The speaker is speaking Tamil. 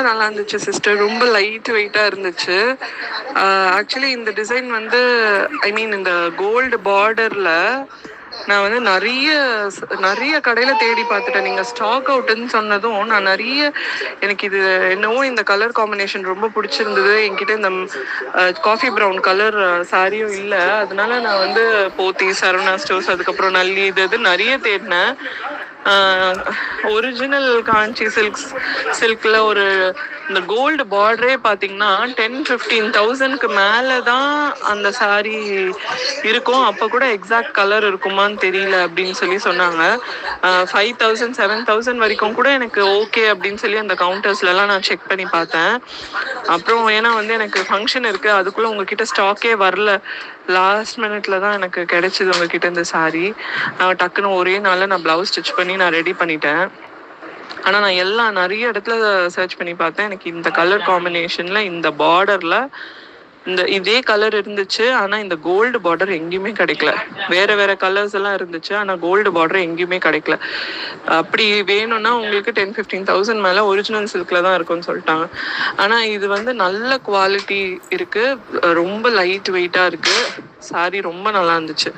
நல்லா இருந்துச்சு சிஸ்டர். ரொம்ப லைட் வெயிட்டா இருந்துச்சு. ஆக்சுவலி இந்த டிசைன் வந்து ஐ மீன் இந்த கோல்டு பார்டர்ல நான் வந்து நிறைய கடையில தேடி பார்த்துட்டேன். நீங்க ஸ்டாக் அவுட்னு சொன்னதும் நான் எனக்கு இது என்னவோ இந்த கலர் காம்பினேஷன் ரொம்ப பிடிச்சிருந்தது. என்கிட்ட இந்த காஃபி ப்ரௌன் கலர் சாரியும் இல்லை. அதனால நான் வந்து போத்தி, சரவணா ஸ்டோர்ஸ், அதுக்கப்புறம் நல்லி இது நிறைய தேடினேன். ஒரிஜினல் காஞ்சி சில்க்ல இந்த கோல்டு பார்டரே பார்த்தீங்கன்னா 10-15,000க்கு மேலே தான் அந்த சாரீ இருக்கும். அப்போ கூட எக்ஸாக்ட் கலர் இருக்குமான்னு தெரியல அப்படின்னு சொன்னாங்க. 5,000-7,000 வரைக்கும் கூட எனக்கு ஓகே அப்படின்னு சொல்லி அந்த கவுண்டர்ஸ்லாம் நான் செக் பண்ணி பார்த்தேன். அப்புறம் ஏன்னா வந்து எனக்கு ஃபங்க்ஷன் இருக்குது, அதுக்குள்ளே உங்ககிட்ட ஸ்டாக்கே வரல. லாஸ்ட் மினிட்ல தான் எனக்கு கிடைச்சிது உங்ககிட்ட இந்த சாரீ. டக்குன்னு ஒரே நாளில் நான் ப்ளவுஸ் ஸ்டிச் பண்ணி நான் ரெடி பண்ணிட்டேன். ஆனால் நான் நிறைய இடத்துல சர்ச் பண்ணி பார்த்தேன். எனக்கு இந்த கலர் காம்பினேஷனில் இந்த பார்டரில் இதே கலர் இருந்துச்சு. ஆனால் இந்த கோல்டு பார்டர் எங்கேயுமே கிடைக்கல. வேறு கலர்ஸ் எல்லாம் இருந்துச்சு, ஆனால் கோல்டு பார்டர் எங்கேயுமே கிடைக்கல. அப்படி வேணும்னா உங்களுக்கு 10-15,000 மேலே ஒரிஜினல் சில்கில் தான் இருக்கும்னு சொல்லிட்டாங்க. ஆனால் இது வந்து நல்ல குவாலிட்டி இருக்குது, ரொம்ப லைட் வெயிட்டாக இருக்குது. சாரீ ரொம்ப நல்லா இருந்துச்சு.